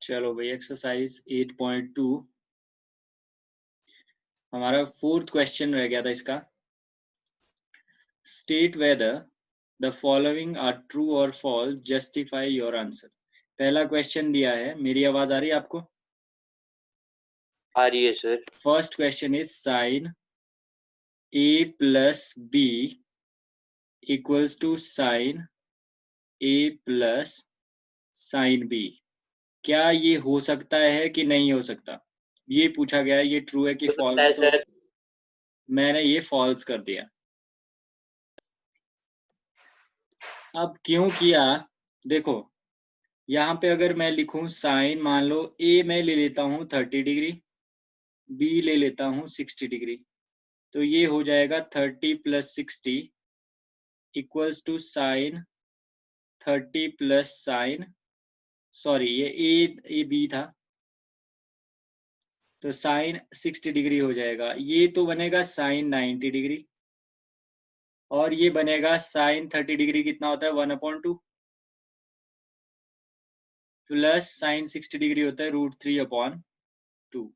चलो भाई, एक्सरसाइज 8.2 हमारा 4th क्वेश्चन रह गया था इसका। State whether the following are true और फॉल्स, जस्टिफाई योर आंसर। पहला क्वेश्चन दिया है, मेरी आवाज आ रही है आपको? आ रही है sir. First question is sine a plus b equals to sine a plus sine b। क्या ये हो सकता है कि नहीं हो सकता, ये पूछा गया है। ये ट्रू है कि हो सकता फॉल्स है है, तो सर। मैंने ये फॉल्स कर दिया। अब क्यों किया, देखो यहाँ पे अगर मैं लिखूं साइन, मान लो ए मैं ले लेता हूँ 30 डिग्री, बी ले लेता हूँ 60 डिग्री, तो ये हो जाएगा 30 plus 60 equals to sine 30 plus sine, sorry ये ए बी था, तो साइन 60 डिग्री हो जाएगा। ये तो बनेगा साइन 90 डिग्री, और ये बनेगा साइन 30 डिग्री कितना होता है 1/2 प्लस साइन 60 डिग्री होता है √3/2।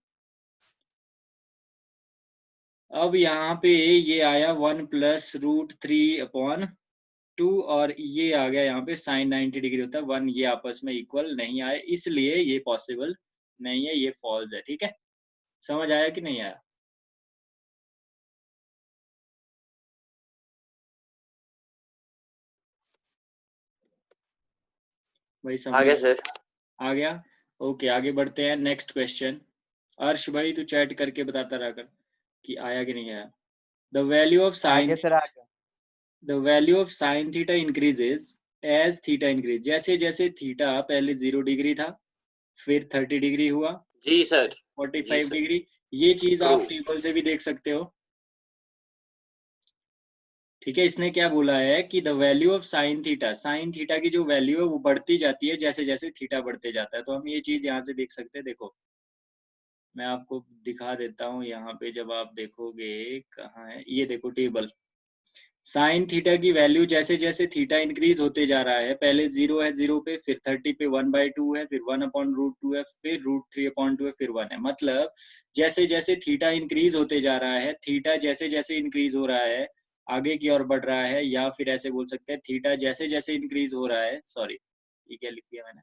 अब यहाँ पे ये आया 1 प्लस √3/2 और ये आ गया यहाँ पे साइन 90 डिग्री होता है 1, ये आपस में इक्वल नहीं आए, इसलिए ये पॉसिबल नहीं है, ये फॉल्स है। ठीक है, समझ आया कि नहीं आया? भाई आ समझ गया सर। आ गया? ओके, आगे बढ़ते हैं। Next question. अर्श भाई तू चैट करके बताता रहा कर कि आया कि नहीं आया। द वैल्यू ऑफ साइन, आगे सर आगे। The value of sine theta increases as theta increase. जैसे जैसे थीटा पहले 0 डिग्री था, फिर 30 डिग्री हुआ, जी सर। 45 डिग्री। ये चीज ट्रू। आप टेबल से भी देख सकते हो। ठीक है, इसने क्या बोला है कि the value of sine theta की जो वैल्यू है वो बढ़ती जाती है जैसे जैसे थीटा बढ़ते जाता है। तो हम ये चीज यहाँ से देख सकते हैं। देखो मैं आपको दिखा देता हूँ यहाँ पे, जब आप देखोगे कहाँ है ये, देखो टेबल। साइन थीटा की वैल्यू जैसे जैसे थीटा इंक्रीज होते जा रहा है, पहले 0 है 0 पे, फिर 30 पे 1/2 है, फिर 1/√2 है, फिर √3/2 है, फिर 1 है। मतलब जैसे जैसे थीटा इंक्रीज होते जा रहा है, थीटा जैसे जैसे इंक्रीज हो रहा है आगे की ओर बढ़ रहा है, या फिर ऐसे बोल सकते हैं थीटा जैसे जैसे इंक्रीज हो रहा है, सॉरी ये क्या लिख दिया मैंने,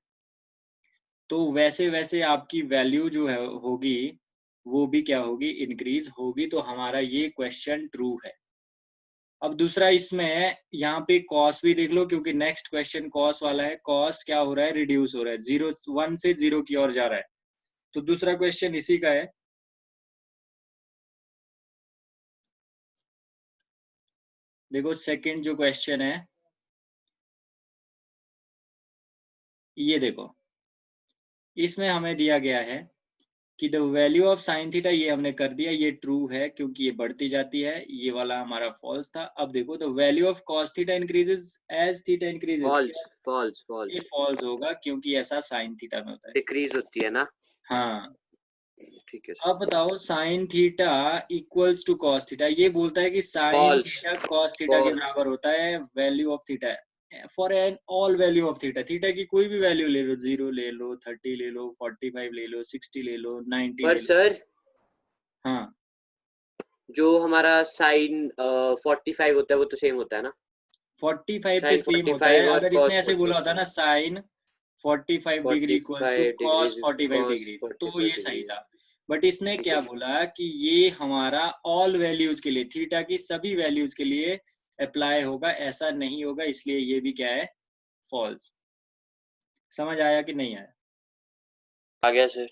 तो वैसे वैसे आपकी वैल्यू जो है होगी वो भी क्या होगी, इंक्रीज होगी। तो हमारा ये क्वेश्चन ट्रू है। अब दूसरा इसमें यहाँ पे कॉस भी देख लो, क्योंकि नेक्स्ट क्वेश्चन कॉस वाला है। कॉस क्या हो रहा है, रिड्यूस हो रहा है, 1 से 0 की ओर जा रहा है। तो दूसरा क्वेश्चन इसी का है। देखो सेकंड जो क्वेश्चन है ये देखो, इसमें हमें दिया गया है कि the value of sine theta, ये हमने कर दिया, ये ट्रू है क्योंकि ये बढ़ती जाती है, ये वाला हमारा फॉल्स था। अब देखो the value of cos theta increases as theta increases, false false ये फॉल्स। फॉल्स होगा क्योंकि ऐसा साइन थीटा में होता है। डिक्रीज होती है ना। हाँ, ठीक है अब सर। बताओ sine theta equals to cos theta, ये बोलता है कि sine false theta cos theta के फॉल्स। बराबर होता है value of theta for an all value of theta. Theta की कोई भी वैल्यू ले लो, 0 ले लो, 30 ले लो, 45 ले लो, 60 ले लो, 90 पर ले लो। सर हाँ, जो हमारा साइन 45 होता है वो तो सेम होता है ना। 45 पे साइन सेम होता है। 45 और अगर इसने कॉस ऐसे बोला होता 45। ना sine 45 degree equals to 45 cos degree 45 cos degree, तो 45 ये सही डिग्री। था। बट इसने ठीक क्या है। बोला कि ये हमारा ऑल वैल्यूज के लिए, थीटा की सभी वैल्यूज के लिए अप्लाई होगा, ऐसा नहीं होगा, इसलिए ये भी क्या है, फॉल्स। समझ आया कि नहीं आया? आ गया सर।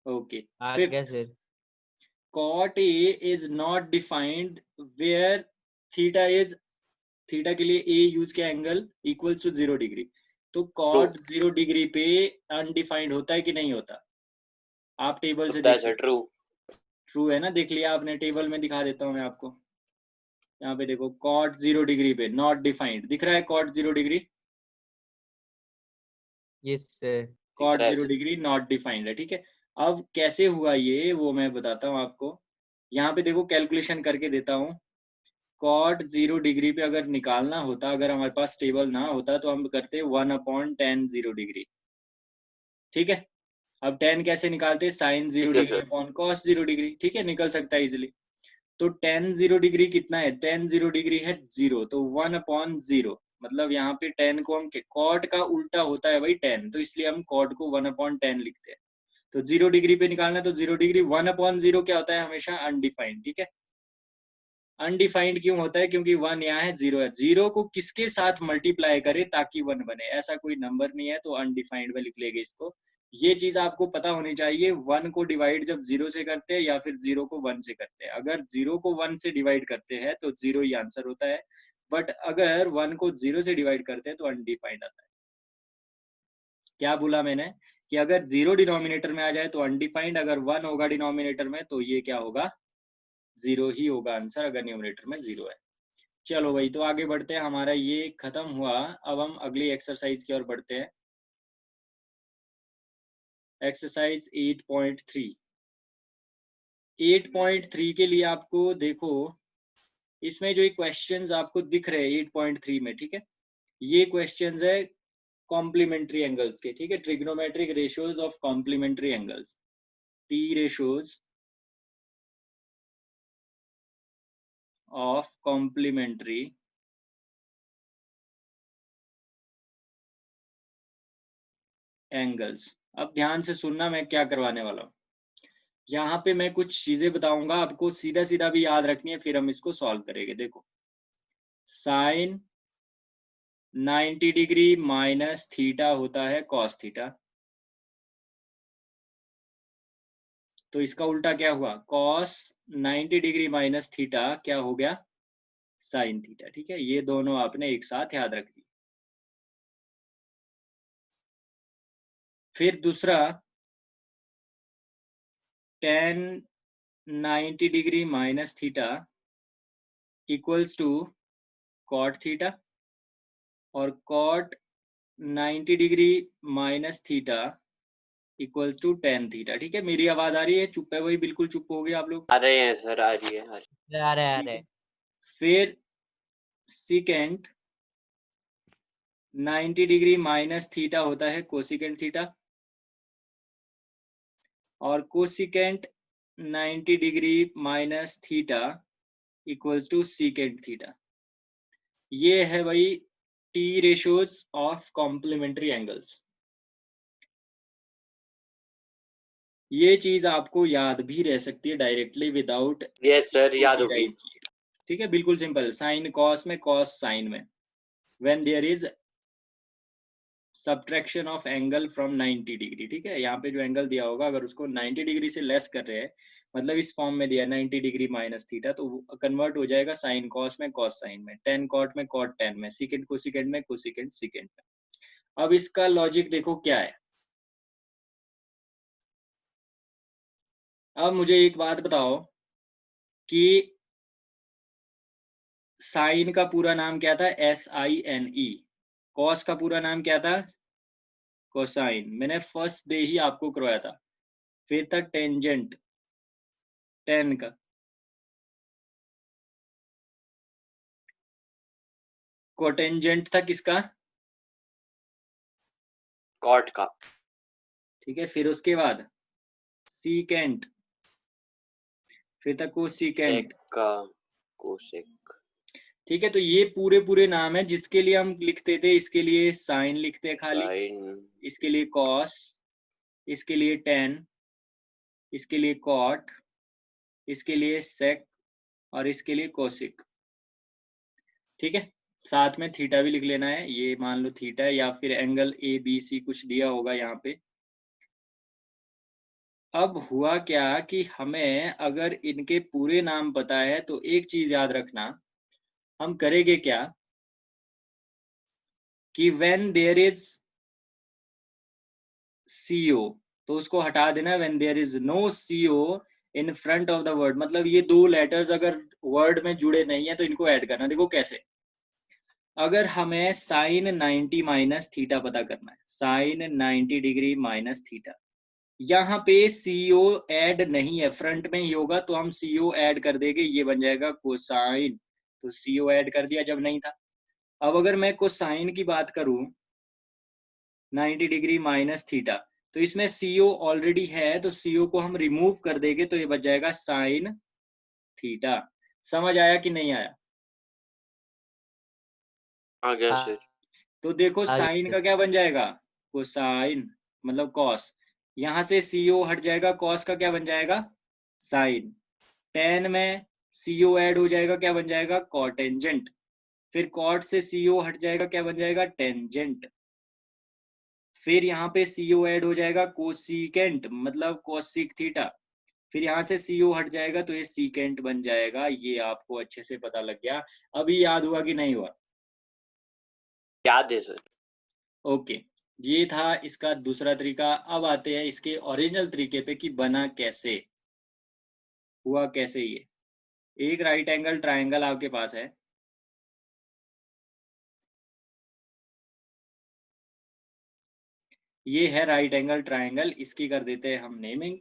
ओके। आगे fifth, sir. cot A is not defined where theta is, theta के लिए ए यूज किया एंगल इक्वल्स टू 0 डिग्री। तो ट्रू। कॉट 0 डिग्री पे अनडिफाइंड होता है कि नहीं होता, आप टेबल से होता है देख सर। सकते ट्रू। हो। ट्रू है ना, देख लिया आपने, टेबल में दिखा देता हूं मैं आपको। यहाँ पे देखो कॉट 0 डिग्री पे नॉट डिफाइंड दिख रहा है, कॉट 0 डिग्री, यस सर। दिख कॉट रहा है 0 सर। डिग्री नॉट डिफाइंड है। ठीक है, अब कैसे हुआ ये वो मैं बताता हूँ आपको। यहाँ पे देखो कैलकुलेशन करके देता हूँ। कॉट 0 डिग्री पे अगर निकालना होता, अगर हमारे पास टेबल ना होता, तो हम करते 1/tan 0 डिग्री। ठीक है, अब tan कैसे निकालते हैं, sine 0 Yes, degree sir. Upon cos 0 degree, ठीक है, निकल सकता है इजिली। तो tan 0 डिग्री कितना है, tan 0 डिग्री है 0, तो 1/0, मतलब यहाँ पे tan को हम cot का उल्टा होता है भाई tan, तो इसलिए हम cot को 1/tan लिखते हैं। तो 0 डिग्री पे निकालना है, तो 0 डिग्री 1/0 क्या होता है, हमेशा अनडिफाइंड, ठीक है। अनडिफाइंड क्यों होता है, क्योंकि 1 यहाँ है, 0 है, 0 को किसके साथ मल्टीप्लाई करे ताकि 1 बने, ऐसा कोई नंबर नहीं है, तो अनडिफाइंड में लिख लेंगे इसको। ये चीज आपको पता होनी चाहिए, 1 को डिवाइड जब 0 से करते हैं या फिर 0 को 1 से करते हैं। अगर 0 को 1 से डिवाइड करते हैं तो 0 ही आंसर होता है, बट अगर 1 को 0 से डिवाइड करते हैं तो अनडिफाइंड आता है। क्या बोला मैंने, कि अगर 0 डिनोमिनेटर में आ जाए तो अनडिफाइंड, अगर 1 होगा डिनोमिनेटर में तो ये क्या होगा, 0 ही होगा आंसर, अगर न्यूमरेटर में 0 है। चलो भाई, तो आगे बढ़ते हैं, हमारा ये खत्म हुआ। अब हम अगली एक्सरसाइज की ओर बढ़ते हैं। एक्सरसाइज 8.3। 8.3 के लिए आपको देखो, इसमें जो क्वेश्चंस आपको दिख रहे हैं 8.3 में, ठीक है, ये क्वेश्चंस है कॉम्प्लीमेंट्री एंगल्स के, ठीक है, trigonometric ratios of complementary angles, T ratios of complementary angles. अब ध्यान से सुनना मैं क्या करवाने वाला हूँ। यहाँ पे मैं कुछ चीजें बताऊंगा, आपको सीधा सीधा भी याद रखनी है, फिर हम इसको सॉल्व करेंगे। देखो, साइन 90 डिग्री माइनस थीटा होता है कॉस थीटा, तो इसका उल्टा क्या हुआ, कॉस 90 डिग्री माइनस थीटा क्या हो गया, साइन थीटा, ठीक है, ये दोनों आपने एक साथ याद रख दी। फिर दूसरा, tan 90 degree minus theta equals to cot theta, और cot 90 degree minus theta equals to tan theta, ठीक है। मेरी आवाज आ रही है, चुप है वही, बिल्कुल चुप हो गए आप लोग, आ रहे हैं सर, आ रही है, आ रही है। ठीक है। फिर सीकेंट 90 डिग्री माइनस थीटा होता है कोसिकेंट थीटा, और cosecant 90 degree minus theta equals to secant theta. ये है भाई T ratios of complementary angles. ये चीज आपको याद भी रह सकती है डायरेक्टली विदाउट यस सर, इसको याद होगी। डिराइव किए, ठीक है, बिल्कुल सिंपल, साइन कॉस में, कॉस साइन में, when there is subtraction of angle from 90 degree, ठीक है। यहाँ पे जो एंगल दिया होगा अगर उसको 90 डिग्री से लेस कर रहे हैं, मतलब इस फॉर्म में दिया 90 डिग्री माइनस थीटा, तो कन्वर्ट हो जाएगा साइन कॉस में, कॉस साइन में, टेन कॉट में, कॉट टेन में, सीकेंट कोसिकेंट में, कोसिकेंट सीकेंट में। अब इसका लॉजिक देखो क्या है। अब मुझे एक बात बताओ कि साइन का पूरा नाम क्या था, SINE, कॉस का पूरा नाम क्या था, कोसाइन, मैंने फर्स्ट डे ही आपको करवाया था। फिर था टेंजेंट, टेन का, कोटेंजेंट था किसका, कॉट का, ठीक है। फिर उसके बाद सीकेंट, फिर था कोसिकेंट, सेक का, कोसेक, ठीक है। तो ये पूरे पूरे नाम है जिसके लिए हम लिखते थे, इसके लिए साइन लिखते हैं खाली, साइन, इसके लिए कॉस, इसके लिए टेन, इसके लिए कॉट, इसके लिए सेक, और इसके लिए कोसिक, ठीक है। साथ में थीटा भी लिख लेना है, ये मान लो थीटा है, या फिर एंगल ABC कुछ दिया होगा यहाँ पे। अब हुआ क्या कि हमें अगर इनके पूरे नाम पता है तो एक चीज याद रखना, हम करेंगे क्या कि व्हेन देयर इज CO, तो उसको हटा देना, when there is no CO in front of the word, मतलब ये दो लेटर्स अगर वर्ड में जुड़े नहीं है तो इनको ऐड करना। देखो कैसे, अगर हमें साइन 90 माइनस थीटा पता करना है, साइन 90 डिग्री माइनस थीटा, यहाँ पे CO ऐड नहीं है, फ्रंट में ही होगा, तो हम CO ऐड कर देंगे, ये बन जाएगा कोसाइन, तो CO ऐड कर दिया जब नहीं था। अब अगर मैं कोसाइन की बात करूं 90 डिग्री माइनस थीटा, तो इसमें CO ऑलरेडी है, तो CO को हम रिमूव कर देंगे तो ये बच जाएगा साइन थीटा। समझ आया कि नहीं आया? आ गया सर। तो देखो आ गया साइन सर। का क्या बन जाएगा, कोसाइन मतलब कॉस। यहाँ से CO हट जाएगा, कॉस का क्या बन जाएगा, साइन। टेन में CO ऐड हो जाएगा, क्या बन जाएगा, कॉटेंजेंट। फिर कॉट से CO हट जाएगा, क्या बन जाएगा, टेंजेंट। फिर यहाँ पे CO ऐड हो जाएगा, कोसिकेंट मतलब कोसिक थीटा। फिर यहाँ से CO हट जाएगा तो ये सीकेंट बन जाएगा। ये आपको अच्छे से पता लग गया। अभी याद हुआ कि नहीं हुआ? याद है सर। ओके, ये था इसका दूसरा तरीका। अब आते हैं इसके ओरिजिनल तरीके पे कि बना कैसे, हुआ कैसे। ये एक राइट एंगल ट्रायंगल आपके पास है, ये है राइट एंगल ट्रायंगल। इसकी कर देते हैं हम नेमिंग।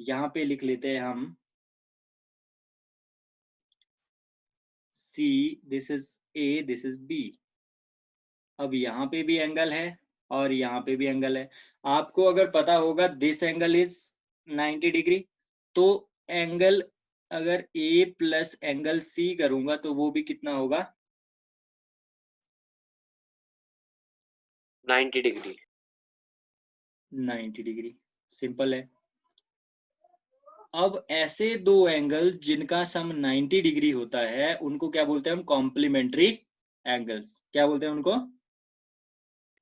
यहाँ पे लिख लेते हैं हम C, this is A, this is B। अब यहाँ पे भी एंगल है और यहाँ पे भी एंगल है। आपको अगर पता होगा दिस एंगल इज 90 डिग्री, तो एंगल अगर A प्लस एंगल C करूंगा तो वो भी कितना होगा, 90 डिग्री। 90 डिग्री। सिंपल है। अब ऐसे दो एंगल्स जिनका सम 90 डिग्री होता है उनको क्या बोलते हैं हम, कॉम्प्लीमेंट्री एंगल्स। क्या बोलते हैं उनको,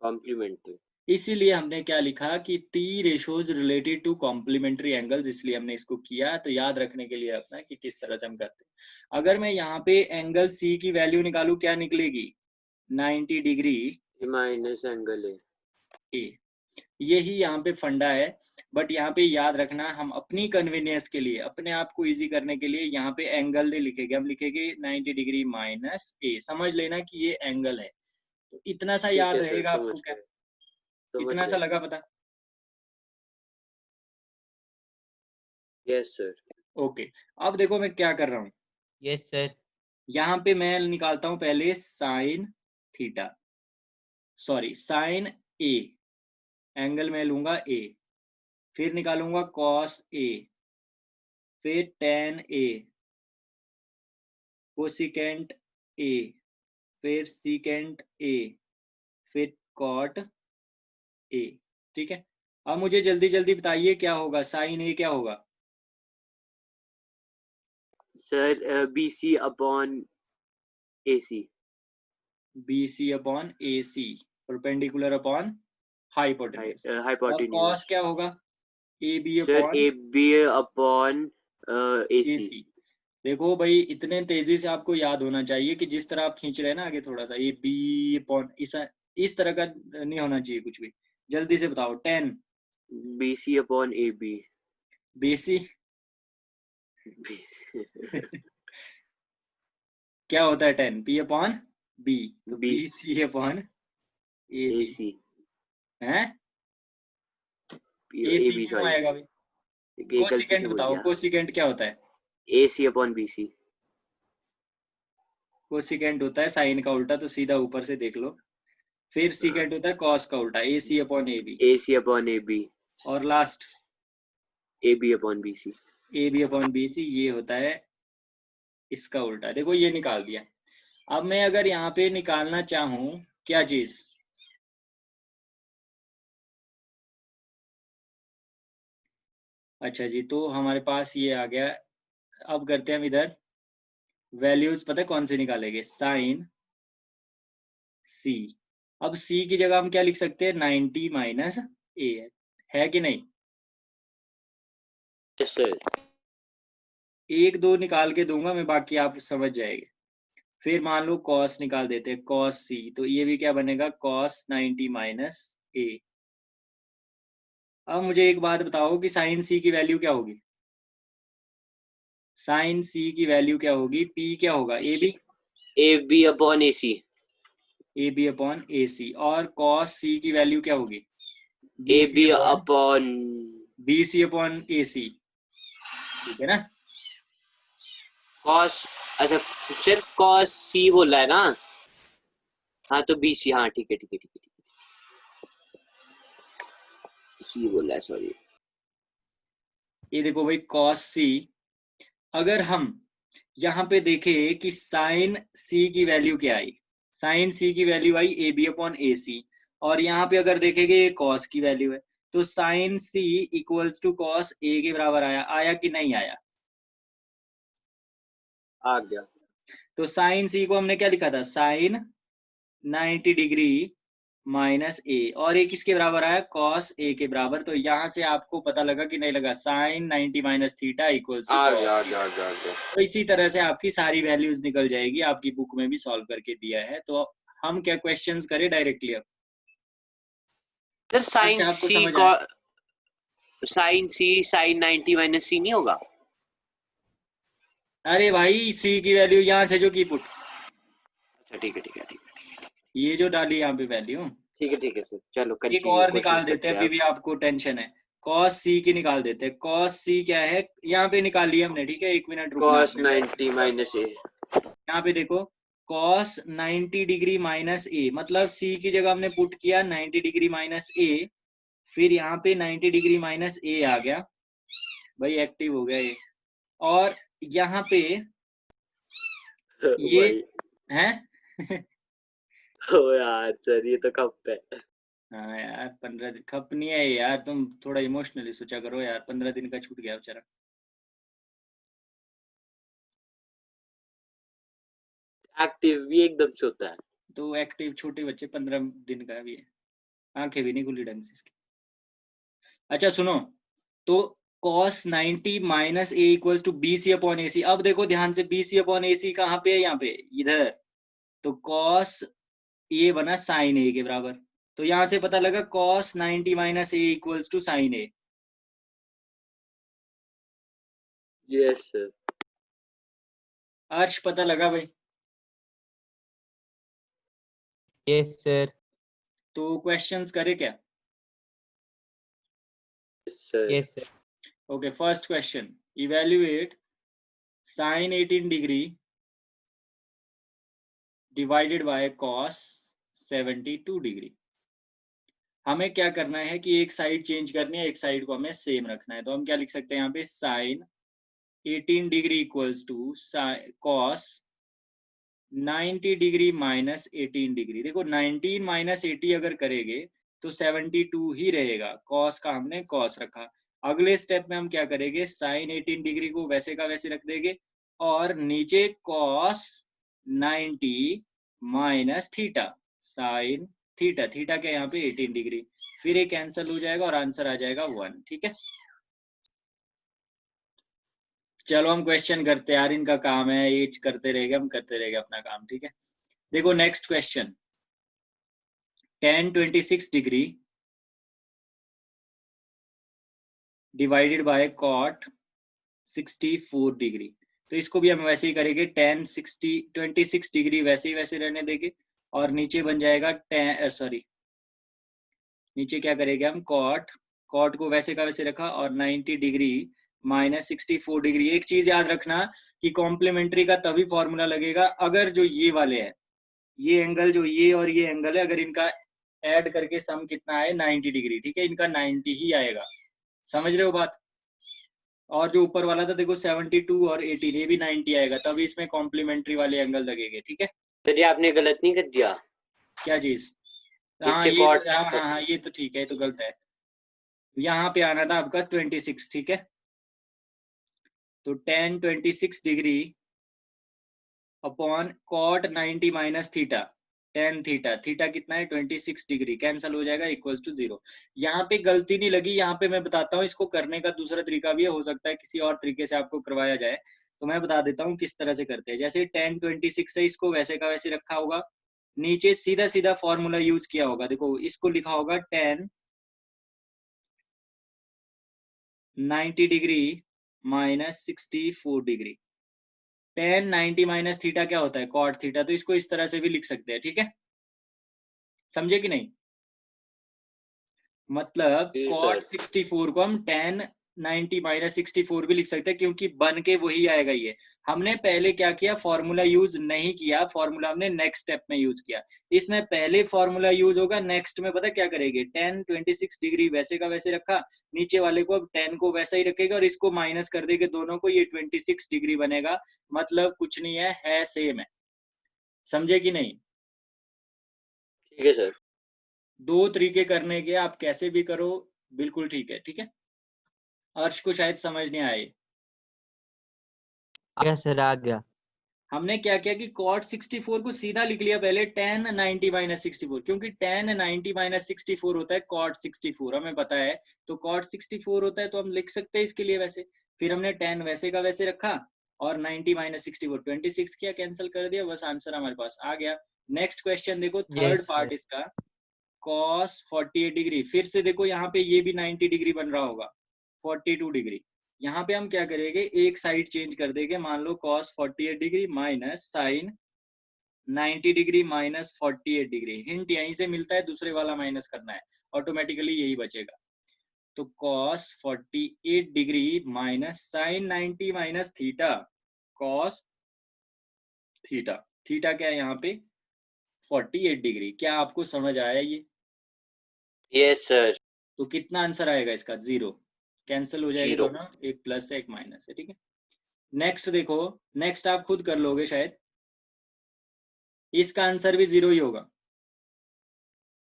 कॉम्प्लीमेंट्री। इसीलिए हमने क्या लिखा कि T ratios related to complementary angles, इसलिए हमने इसको किया। तो याद रखने के लिए रखना है कि किस तरह से हम करते हैं। अगर मैं यहाँ पे एंगल C की वैल्यू निकालू, क्या निकलेगी, 90 डिग्री माइनस एंगल है। A। यही यहाँ पे फंडा है। बट यहाँ पे याद रखना, हम अपनी कन्वीनियंस के लिए, अपने आप को इजी करने के लिए यहाँ पे एंगल नहीं लिखेंगे, हम लिखेंगे 90 डिग्री माइनस A। समझ लेना कि ये एंगल है। तो इतना सा ठीक याद है सर, रहेगा समझ आपको। क्या गए, समझ इतना सा गए। लगा पता? Yes sir. ओके, अब देखो मैं क्या कर रहा हूँ। Yes sir. यहाँ पे मैं निकालता हूँ पहले sine theta, sorry sine A, angle मैं लूंगा A। फिर निकालूंगा कॉस A, फिर टेन A, कोसिकेंट A, फिर सीकेंट A, फिर कॉट A। ठीक है, अब मुझे जल्दी जल्दी बताइए क्या होगा, साइन A क्या होगा, sir BC upon AC। BC upon AC, perpendicular upon hypotenuse. और हाइपोटेन्यूज। कॉस क्या होगा, AB sir upon AB upon AC। AC। देखो भाई, इतने तेजी से आपको याद होना चाहिए कि जिस तरह आप खींच रहे हैं ना आगे थोड़ा सा, ये B अपॉन इस तरह का नहीं होना चाहिए कुछ भी। जल्दी से बताओ, 10 BC अपॉन AB। BC क्या होता है, 10 P अपॉन B, तो B BC upon AB AC है। AC AB क्यों सॉरी, आएगा भाई, एक गलती कोसिकेंट से बोल बताओ, दिया। कोसिकेंट क्या होता है, AC अपॉन BC। कोसिकेंट होता है साइन का उल्टा, तो सीधा ऊपर से देख लो। फिर सीकेंट होता है कॉस का उल्टा, AC upon AB। AC upon AB। और last AB upon BC। AB upon BC, ये होता है इसका उल्टा। देखो ये निकाल दिया। अब मैं अगर यहाँ पे निकालना चाहूं क्या चीज, अच्छा जी, तो हमारे पास ये आ गया। अब करते हैं हम इधर वैल्यूज, पता है कौन से निकालेंगे, साइन C। अब C की जगह हम क्या लिख सकते हैं, 90 माइनस A है कि नहीं। Yes sir. एक दो निकाल के दूंगा मैं, बाकी आप समझ जाएंगे। फिर मान लो कॉस निकाल देते हैं, कॉस C, तो ये भी क्या बनेगा, कॉस 90 माइनस A। अब मुझे एक बात बताओ कि साइन C की वैल्यू क्या होगी, साइन C की वैल्यू क्या होगी, P क्या होगा, AB upon AC। AB upon AC। और कॉस C की वैल्यू क्या होगी, AB upon BC upon AC। ठीक है ना, कॉस। अच्छा सर, कॉस C बोला है ना। हाँ तो BC, हाँ ठीक है ठीक है ठीक है। सी बोला है, सॉरी। ये देखो भाई cos c, अगर हम यहाँ पे देखें कि साइन c की वैल्यू क्या आई, साइन c की वैल्यू आई a b upon a c, और यहाँ पे अगर देखेंगे ये cos की वैल्यू है, तो sine c equals to cos a के बराबर आया कि नहीं आया? आ गया। तो साइन c को हमने क्या लिखा था, साइन 90 डिग्री माइनस ए, और ये किसके बराबर आया, cos a के बराबर। तो यहाँ से आपको पता लगा कि नहीं लगा, sine 90 minus theta equals to आ cos। गया, आ गया, आ गया, आ गया। तो इसी तरह से आपकी सारी वैल्यूज निकल जाएगी, आपकी बुक में भी सॉल्व करके दिया है। तो हम क्या क्वेश्चंस करें डायरेक्टली अब? सर साइन आपको सी समझ को, आया? साइन सी साइन 90 माइनस सी नहीं होगा? अरे भाई सी की वैल्यू यहाँ से जो की पुट, अच्छा ठीक है, ठीक है, ठीक है, ये जो डाली यहाँ पे वैल्यू, ठीक है, ठीक है सर, चलो एक कंटिन्यू और निकाल क्वेश्चंस देते करते हैं, हैं अभी आप। भी आपको टेंशन है। cos c की निकाल देते हैं। cos c क्या है, यहाँ पे निकाल लिया हमने, ठीक है, एक मिनट रुकना cos आपने। 90 माइनस ए। यहाँ पे देखो cos 90 डिग्री माइनस ए, मतलब c की जगह हमने पुट किया 90 डिग्री माइनस ए, फिर यहाँ पे 90 डिग्री माइनस ए आ गया, भाई एक्टिव हो गया ये। और यहाँ पे ये भाई है ओ यार सर, ये तो कब है। हाँ यार 15 दिन खप नहीं है यार, तुम थोड़ा इमोशनली सोचा करो यार, 15 दिन का छूट गया बेचारा। एक्टिव भी एकदम से होता है। तो एक्टिव छोटे बच्चे 15 दिन का भी है, आंखें भी नहीं खुली ढंग से इसकी। अच्छा सुनो, तो cos 90 minus A equals to b c upon a c. अब देखो ध्यान से, बी सी अपॉन ए सी कहाँ पे है, यहाँ पे इधर। तो cos ए बना साइन ए के बराबर, तो यहां से पता लगा cos 90 minus A equals to sine A. Yes sir. Arsh पता लगा भाई? Yes sir. तो क्वेश्चंस करे क्या? Sir yes sir. Okay, first question, evaluate sine 18 degree divided by cos 72 degree. हमें क्या करना है कि एक साइड चेंज करनी है, एक साइड को हमें सेम रखना है। तो हम क्या लिख सकते हैं यहाँ पे, sine 18 degree equals to cos 90 degree minus 18 degree. देखो 19 माइनस 80 अगर करेंगे तो 72 ही रहेगा, cos का हमने cos रखा। अगले स्टेप में हम क्या करेंगे, साइन 18 डिग्री को वैसे का वैसे रख देंगे, और नीचे cos 90 minus theta, sine theta, theta क्या यहाँ पे 18 डिग्री, फिर ये कैंसिल हो जाएगा और आंसर आ जाएगा 1। ठीक है, चलो हम क्वेश्चन करते हैं यार, इनका काम है ये करते रहेंगे, हम करते रहेंगे अपना काम। ठीक है, देखो next question, tan 26 degree divided bye cot 64 degree. तो इसको भी हम वैसे ही करेंगे, tan 26 डिग्री वैसे ही वैसे रहने देंगे, और नीचे बन जाएगा नीचे क्या करेंगे हम, cot को वैसे का वैसे रखा, और 90 डिग्री माइनस 64 डिग्री। एक चीज याद रखना कि कॉम्प्लीमेंट्री का तभी फॉर्मूला लगेगा अगर जो ये वाले हैं, ये एंगल जो ये और ये एंगल है, अगर इनका ऐड करके सम कितना है 90 डिग्री। ठीक है, इनका 90 ही आएगा, समझ रहे हो बात? और जो ऊपर वाला था देखो 72 और 18, ये भी 90 आएगा, तभी इसमें कॉम्प्लीमेंट्री वाले एंगल लगेंगे। ठीक है, सर ये आपने गलत नहीं कर दिया? क्या चीज? हाँ नीचे ये cot। हाँ हाँ हाँ, ये तो ठीक है, ये तो गलत है, यहाँ पे आना था आपका 26। ठीक है, तो tan 26 degree upon cot 90 minus theta, tan theta, theta कितना है 26 डिग्री, कैंसिल हो जाएगा इक्वल्स टू 0। यहाँ पे गलती नहीं लगी, यहाँ पे मैं बताता हूँ, इसको करने का दूसरा तरीका भी है, हो सकता है किसी और तरीके से आपको करवाया जाए, तो मैं बता देता हूँ किस तरह से करते हैं। जैसे tan 26 है, इसको वैसे का वैसे रखा होगा, नीचे सीधा सीधा फॉर्मूला यूज किया होगा, देखो इसको लिखा होगा tan 90 degree minus 64 degree. tan 90 minus theta क्या होता है, cot थीटा, तो इसको इस तरह से भी लिख सकते हैं। ठीक है, समझे कि नहीं? मतलब जी cot सर। 64 को हम tan 90 माइनस 64 भी लिख सकते हैं, क्योंकि बन के वही आएगा। ये हमने पहले क्या किया, फॉर्मूला यूज नहीं किया, फॉर्मूला हमने नेक्स्ट स्टेप में यूज किया। इसमें पहले फॉर्मूला यूज होगा, नेक्स्ट में पता क्या करेंगे, 10 26 डिग्री वैसे का वैसे रखा, नीचे वाले को अब 10 को वैसा ही रखेगा और इसको माइनस कर देंगे दोनों को, ये 26 डिग्री बनेगा। मतलब कुछ नहीं है सेम है। समझे कि नहीं? ठीक है सर। दो तरीके करने के, आप कैसे भी करो, बिल्कुल ठीक है। ठीक है, अर्श को शायद समझ नहीं आए। आ गया सर, आ गया। हमने क्या किया कि cot 64 को सीधा लिख लिया पहले 10 90 माइनस 64, क्योंकि 10 90 माइनस 64 होता है cot 64, हमें पता है। तो cot 64 होता है तो हम लिख सकते हैं इसके लिए वैसे। फिर हमने 10 वैसे का वैसे रखा और 90 माइनस 64 26 किया, कैंसिल कर दिया, बस आंसर हमारे पास आ गया। नेक्स्ट क्वेश्चन देखो, थर्ड यस पार्ट सर। इसका, cos 48 डिग्री। फिर से देखो यहाँ पे ये भी 90 डिग्री बन रहा होगा, 42 डिग्री। यहाँ पे हम क्या करेंगे, एक साइड चेंज कर देंगे, मान लो cos 48 degree minus sine 90 degree minus 48 degree. Hint यहीं से मिलता है, दूसरे वाला माइनस करना है, ऑटोमेटिकली यही बचेगा। तो cos 48 degree minus sine 90 minus theta, cos theta. Theta क्या है यहाँ पे, 48 डिग्री। क्या आपको समझ आया ये? Yes sir. तो कितना आंसर आएगा इसका, 0। कैंसिल हो जाएगी 0। दोनों, एक प्लस है एक माइनस है। ठीक है, नेक्स्ट देखो, नेक्स्ट आप खुद कर लोगे शायद, इसका आंसर भी 0 ही होगा,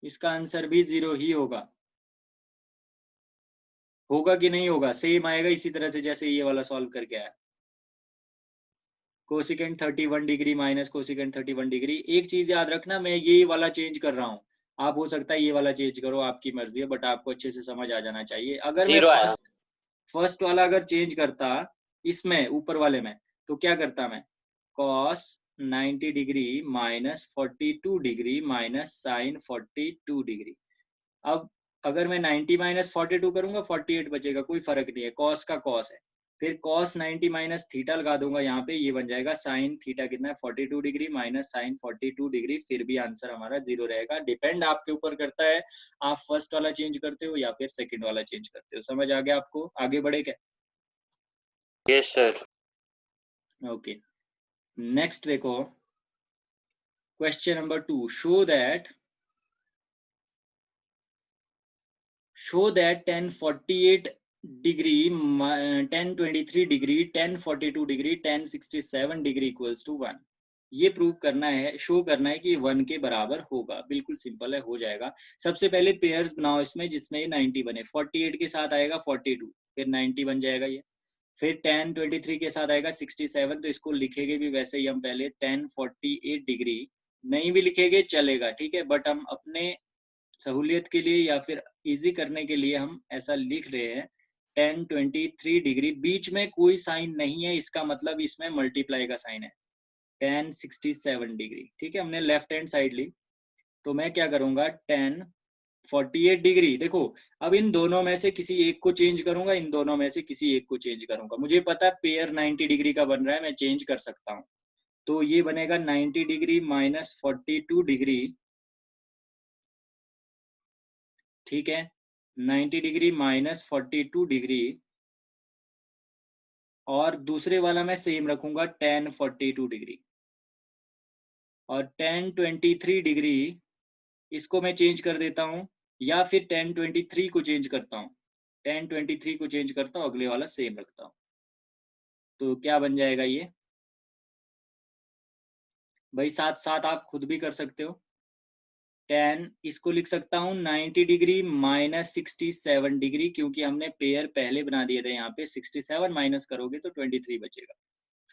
इसका आंसर भी 0 ही होगा। होगा कि नहीं होगा, सेम आएगा इसी तरह से जैसे ये वाला सॉल्व करके आया। Cosecant 31 degree minus cosecant 31 degree. एक चीज याद रखना, मैं ये वाला चेंज कर रहा हूँ, आप हो सकता है ये वाला चेंज करो, आपकी मर्जी है, बट आपको अच्छे से समझ आ जाना चाहिए। अगर मैं 0 आया। फर्स्ट वाला अगर चेंज करता इसमें ऊपर वाले में, तो क्या करता मैं, cos 90 degree minus 42 degree minus sine 42 degree. अब अगर मैं 90 माइनस 42 करूंगा 48 बचेगा, कोई फर्क नहीं है, cos का cos है। फिर cos 90 माइनस थीटा लगा दूंगा यहाँ पे, ये बन जाएगा साइन थीटा कितना है 42 डिग्री माइनस साइन 42 डिग्री। फिर भी आंसर हमारा 0 रहेगा। डिपेंड आपके ऊपर करता है, आप फर्स्ट वाला चेंज करते हो या फिर सेकंड वाला चेंज करते हो। समझ आ गया आपको? आगे बढ़े क्या? Yes sir. ओके, नेक्स्ट देखो, question number 2, show that 1048 degree 1023 degree 1042 degree 1067 degree equals to 1। ये प्रूव करना है, शो करना है कि 1 के बराबर होगा। बिल्कुल सिंपल है, हो जाएगा। सबसे पहले पेयर्स बनाओ इसमें जिसमें ये 90 बने। 48 के साथ आएगा 42, फिर 90 बन जाएगा ये। फिर 1023 के साथ आएगा 67, तो इसको लिखेंगे भी वैसे ही हम पहले 1048 डिग्री। नहीं भी लिखेंगे चलेगा, ठीक है, बट हम अपने सहूलियत के लिए या फिर इजी करने के लिए हम ऐसा लिख रहे हैं 1023 डिग्री। बीच में कोई साइन नहीं है, इसका मतलब इसमें मल्टीप्लाई का साइन है। 1067 डिग्री, ठीक है, हमने लेफ्ट हैंड साइड ली। तो मैं क्या करूंगा, 1048 डिग्री। देखो अब इन दोनों में से किसी एक को चेंज करूंगा, इन दोनों में से किसी एक को चेंज करूंगा। मुझे पता है पेयर 90 डिग्री का बन रहा है, मैं चेंज कर सकता हूँ। तो ये बनेगा 90 डिग्री माइनस 42 डिग्री, ठीक है, 90 डिग्री माइनस 42 डिग्री। और दूसरे वाला मैं सेम रखूंगा 1042 डिग्री। और 1023 डिग्री इसको मैं चेंज कर देता हूँ, या फिर 1023 को चेंज करता हूँ, 1023 को चेंज करता हूँ, अगले वाला सेम रखता हूँ। तो क्या बन जाएगा ये भाई, साथ साथ आप खुद भी कर सकते हो। 10 इसको लिख सकता हूँ 90 डिग्री माइनस 67 डिग्री, क्योंकि हमने पेयर पहले बना दिए थे। यहाँ पे 67 माइनस करोगे तो 23 बचेगा।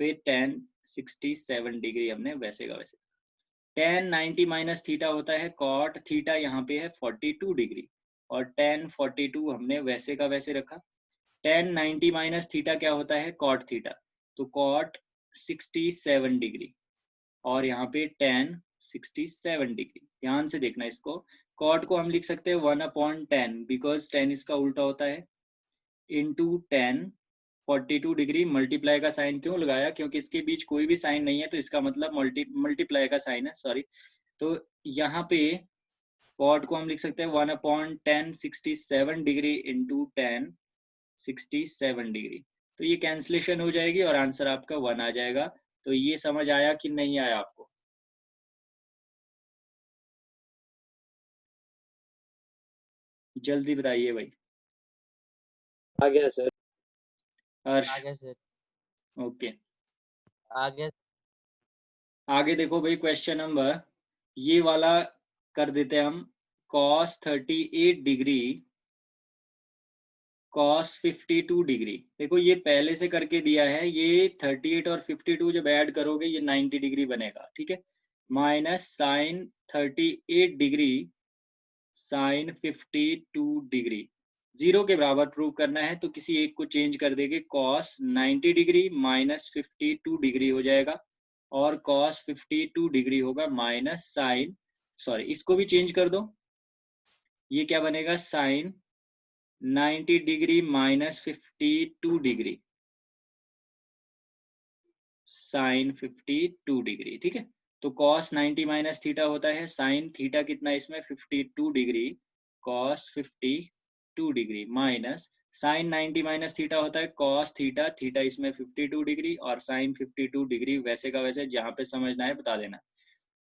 फिर 1067 डिग्री हमने वैसे का वैसे। 1090 माइनस थीटा होता है कॉट थीटा, यहाँ पे है 42 डिग्री, और 1042 हमने वैसे का वैसे रखा। 1090 माइनस थीटा क्या होता है, कॉट थीटा, तो कॉट 67 डिग्री, और यहाँ पे 1067 डिग्री। ध्यान से देखना इसको, कॉट को हम लिख सकते हैं 1/10, बिकॉज 10 इसका उल्टा होता है, इंटू 1042 डिग्री। मल्टीप्लाई का साइन क्यों लगाया, क्योंकि इसके बीच कोई भी साइन नहीं है, तो इसका मतलब मल्टीप्लाई का साइन है, सॉरी। तो यहाँ पे कॉट को हम लिख सकते हैं 1/10 67 डिग्री इंटू 10 67 डिग्री। तो ये कैंसलेशन हो जाएगी और आंसर आपका 1 आ जाएगा। तो ये समझ आया कि नहीं आया आपको? जल्दी बताइए भाई। आ गया सर। हर्ष? आ गया सर। ओके, आ गया। आगे देखो भाई, क्वेश्चन नंबर ये वाला कर देते हैं हम। cos 38 degree cos 52 degree. देखो ये पहले से करके दिया है, ये 38 और 52 जब ऐड करोगे ये 90 डिग्री बनेगा, ठीक है। Minus sine 38 degree sine 52 degree, zero के बराबर प्रूव करना है तो किसी एक को चेंज कर देंगे। cos 90 डिग्री माइनस 52 डिग्री हो जाएगा और cos 52 डिग्री होगा माइनस साइन, सॉरी इसको भी चेंज कर दो, ये क्या बनेगा sine 90 degree minus 52 degree sine 52 degree, ठीक है। तो cos 90 माइनस थीटा होता है साइन थीटा कितना इसमें 52 degree cos 52 degree minus sine 90 minus theta होता है cos थीटा, थीटा इसमें 52 डिग्री और साइन 52 डिग्री, वैसे का वैसे जहाँ पे समझना है बता देना।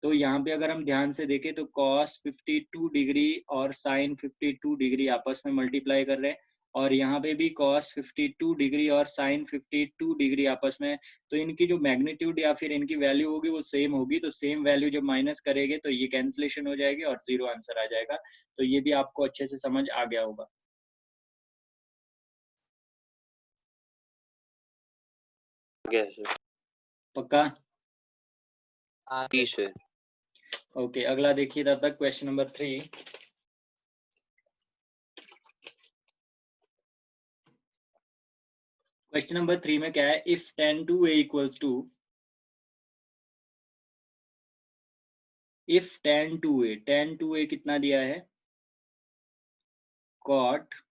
तो यहाँ पे अगर हम ध्यान से देखें तो cos 52 डिग्री और sin 52 डिग्री आपस में मल्टीप्लाई कर रहे हैं और यहाँ पे भी cos 52 डिग्री और sin 52 डिग्री आपस में, तो इनकी जो मैग्नीट्यूड या फिर इनकी वैल्यू होगी वो सेम होगी। तो सेम वैल्यू जब माइनस करेंगे तो ये कैंसिलेशन हो जाएगी और जीरो आंसर आ जाएगा। तो ये भी आपको अच्छे से समझ आ गया होगा। आ गया सर। पक्का? आ जी गया। सर। ओके, अगला देखिए तब तक क्वेश्चन नंबर 3। क्वेश्चन नंबर 3 में क्या है, if tan 2a equals to, if tan 2a कितना दिया है cot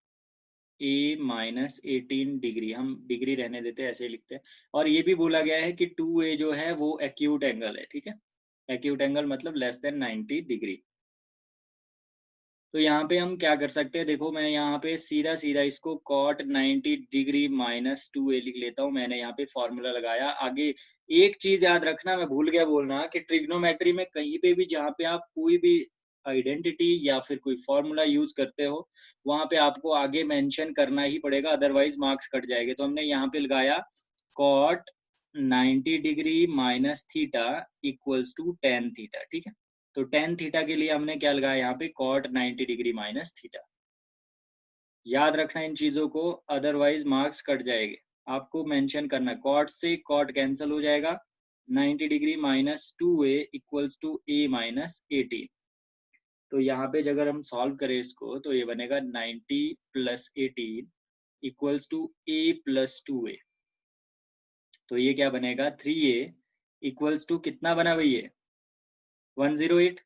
a माइनस 18 डिग्री, हम डिग्री रहने देते हैं ऐसे ही लिखते हैं। और ये भी बोला गया है कि 2a जो है वो एक्यूट एंगल है, ठीक है। एक्यूट एंगल मतलब लेस देन 90 डिग्री। तो यहाँ पे हम क्या कर सकते हैं, देखो मैं यहाँ पे सीधा सीधा इसको cot 90 डिग्री माइनस 2a लिख लेता हूँ। मैंने यहाँ पे फॉर्मूला लगाया। आगे एक चीज याद रखना, मैं भूल गया बोलना, कि ट्रिग्नोमेट्री में कहीं पे भी जहाँ पे आप कोई भी आइडेंटिटी या फिर कोई फॉर्मूला यूज करते हो वहां पे आपको आगे मेंशन करना ही पड़ेगा, अदरवाइज मार्क्स कट जाएंगे। तो हमने यहाँ पे लगाया cot 90 degree minus theta equals to tan theta, ठीक है। तो tan थीटा के लिए हमने क्या लगाया यहाँ पे cot 90 डिग्री माइनस थीटा। याद रखना इन चीजों को, अदरवाइज मार्क्स कट जाएंगे। आपको मेंशन करना, cot से cot कैंसिल हो जाएगा, 90 degree minus 2a equals to a minus 18। तो यहाँ पे अगर हम सॉल्व करें इसको तो ये बनेगा 90 plus 18 equals to a plus 2a। तो ये क्या बनेगा 3a इक्वल्स टू कितना बना भाई ये 108,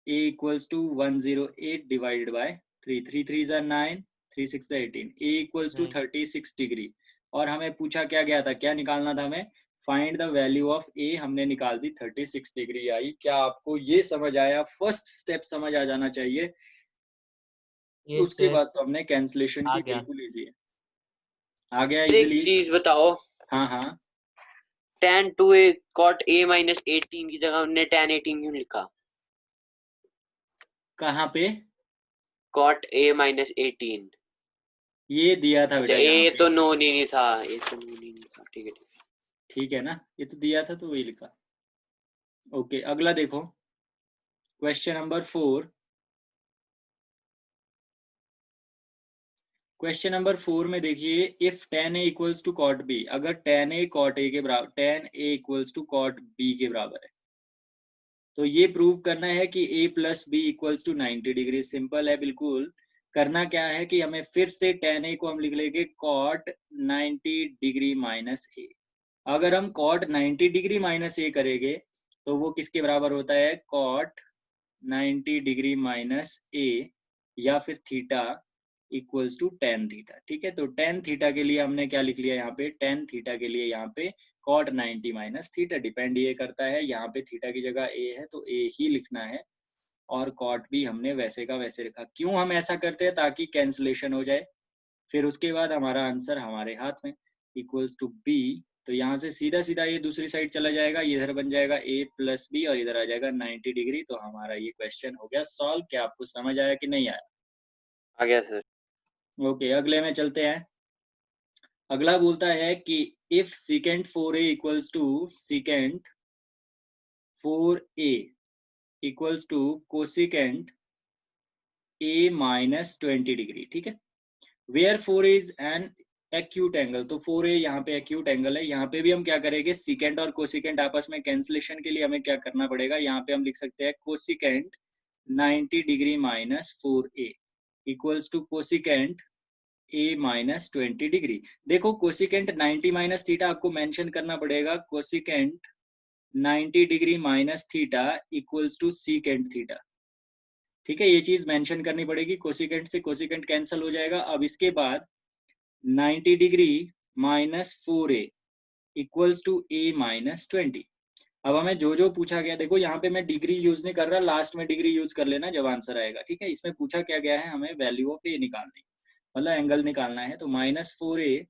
a equals to 108 divided by 3, 3 3s are 9, 3 6 are 18, a equals to 36 degree. और हमें पूछा क्या गया था, क्या निकालना था हमें, find the value of a, हमने निकाल दी 36 डिग्री आई। क्या आपको ये समझ आया? फर्स्ट स्टेप समझ आ जाना चाहिए, यस उसके सर। बाद तो हमने कैंसलेशन आ की, गया। बिल्कुल इजी है, आ गया एक इजीली। चीज बताओ, हाँ हाँ, tan 2a cot a minus 18 की जगह हमने tan 18 क्यों लिखा? कहाँ पे? cot a minus 18। ये दिया था अच्छा, बेटा यहाँ ए पे, तो नोन ही नहीं था, ए तो नोन ही नहीं था, ठीक है ठीक है। ठीक है ना, ये तो दिया था तो वही लिखा। ओके, अगला देखो क्वेश्चन नंबर 4। क्वेश्चन नंबर 4 में देखिए, if tan a equals to cot b, अगर tan a cot a के बराबर, tan a equals to cot b के बराबर है, तो ये प्रूव करना है कि a plus B equals to 90 degree. Simple है बिल्कुल। करना क्या है कि हमें फिर से tan a को हम लिख लेंगे cot 90 डिग्री माइनस a। अगर हम cot 90 डिग्री माइनस a करेंगे तो वो किसके बराबर होता है, cot 90 डिग्री माइनस a या फिर theta equals to tan theta, ठीक है। तो tan थीटा के लिए हमने क्या लिख लिया यहाँ पे, tan थीटा के लिए यहाँ पे cot 90 माइनस थीटा, डिपेंड ये करता है, यहाँ पे थीटा की जगह a है तो a ही लिखना है और cot भी हमने वैसे का वैसे रखा। क्यों हम ऐसा करते हैं, ताकि कैंसिलेशन हो जाए। फिर उसके बाद हमारा आंसर हमारे हाथ में, इक्वल्स टू बी। तो यहाँ से सीधा सीधा ये दूसरी साइड चला जाएगा, इधर बन जाएगा a प्लस बी और इधर आ जाएगा 90 डिग्री। तो हमारा ये क्वेश्चन हो गया सॉल्व। क्या आपको समझ आया कि नहीं आया? आ गया सर। ओके, अगले में चलते हैं। अगला बोलता है कि if secant 4a equals to secant 4a equals to cosecant a minus 20 degree, ठीक है, where 4a is an acute angle. तो 4a यहाँ पे एक्यूट एंगल है। यहाँ पे भी हम क्या करेंगे, सिकेंट और कोसिकेंट आपस में कैंसिलेशन के लिए हमें क्या करना पड़ेगा, यहाँ पे हम लिख सकते हैं cosecant 90 degree minus 4a equals to cosecant a minus 20 degree. देखो कोसिकेंट 90 माइनस थीटा आपको मेंशन करना पड़ेगा, cosecant 90 degree minus theta equals to secant theta, ठीक है, ये चीज मेंशन करनी पड़ेगी। कोसिकेंट से कोसिकेंट कैंसिल हो जाएगा। अब इसके बाद 90 degree minus 4a equals to a minus 20। अब हमें जो जो पूछा गया, देखो यहाँ पे मैं डिग्री यूज नहीं कर रहा, लास्ट में डिग्री यूज कर लेना जब आंसर आएगा, ठीक है। इसमें पूछा क्या गया है, हमें वैल्यू ऑफ a निकालनी, मतलब एंगल निकालना है। तो माइनस 4a,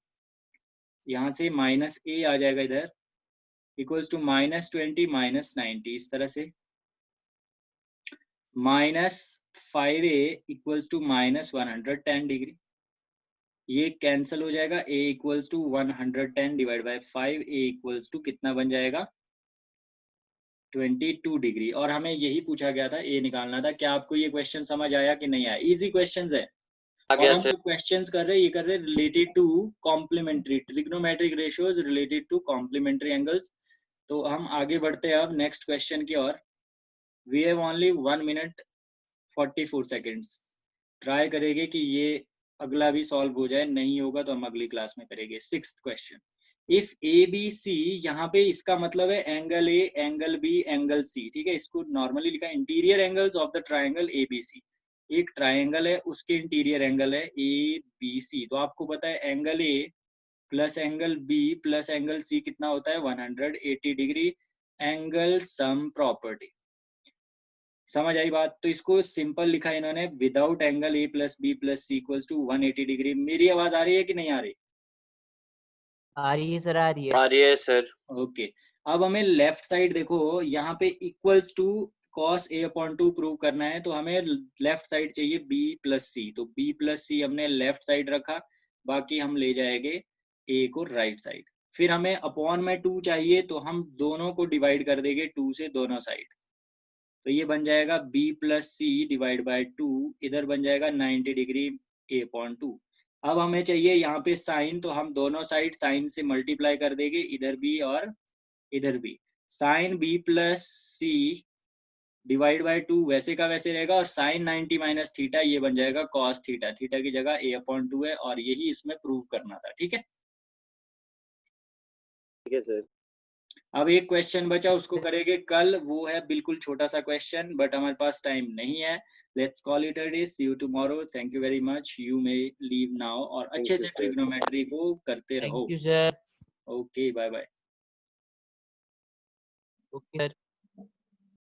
यहाँ से माइनस a आ जाएगा इधर, इक्वल्स टू माइनस 20 माइनस 90, इस तरह से minus 5a equals to minus 110 degree. ये कैंसिल हो जाएगा, a equals to 110 divide by 5, a equals to कितना बन जाएगा, 22 डिग्री। और हमें यही पूछा गया था, a निकालना था। क्या आपको ये क्वेश्चन समझ आया कि नहीं आया? इजी क्वेश्चंस है। आ और गया हम सर। जो क्वेश्चंस कर रहे हैं, ये कर रहे हैं related to complementary trigonometric ratios related to complementary angles. तो हम आगे बढ़ते हैं अब नेक्स्ट क्वेश्चन की ओर। We have only 1 minute 44 seconds. Try करेंगे कि ये अगला भी सॉल्व हो जाए, नहीं होगा तो हम अगली क्लास में करेंगे। 6th question, if A B C, यहाँ पे इसका मतलब है angle A, angle B, angle C, ठीक है। इसको नॉर्मली लिखा है interior angles of the triangle A B C. एक ट्राइंगल है, उसके इंटीरियर एंगल है ए बी सी। तो आपको पता है angle A plus angle B plus angle C कितना होता है, 180 डिग्री। एंगल सम प्रॉपर्टी, समझ आई बात? तो इसको सिंपल लिखा है इन्होंने, without angle A plus B plus C equals to 180 degree. मेरी आवाज आ रही है कि नहीं आ रही? आ रही है सर, आ रही है। आ रही है सर। ओके, अब हमें लेफ्ट साइड देखो, यहाँ पे equals to cos a upon 2 prove करना है। तो हमें लेफ्ट साइड चाहिए b प्लस सी। तो b प्लस सी हमने लेफ्ट साइड रखा, बाकी हम ले जाएंगे a को राइट साइड। फिर हमें अपॉन में 2 चाहिए, तो हम दोनों को डिवाइड कर देंगे 2 से दोनों साइड। तो ये बन जाएगा b plus C divide by 2, इधर बन जाएगा 90 डिग्री a अपॉन 2। अब हमें चाहिए यहाँ पे साइन, तो हम दोनों साइड साइन से मल्टीप्लाई कर देंगे, इधर भी और इधर भी। Sine b plus C divide by 2 वैसे का वैसे रहेगा, और साइन 90 माइनस थीटा ये बन जाएगा कॉस थीटा। थीटा की जगह a अपॉन 2 है, और यही इसमें प्रूव करना था, ठीक है। ठीक है सर। अब एक क्वेश्चन बचा, उसको करेंगे कल। वो है बिल्कुल छोटा सा क्वेश्चन, बट हमारे पास टाइम नहीं है। Let's call it a day, see you tomorrow. Thank you very much, you may leave now. और अच्छे you, से sir. ट्रिग्नोमेट्री को करते रहो। Thank you sir. Okay, bye bye. Okay sir.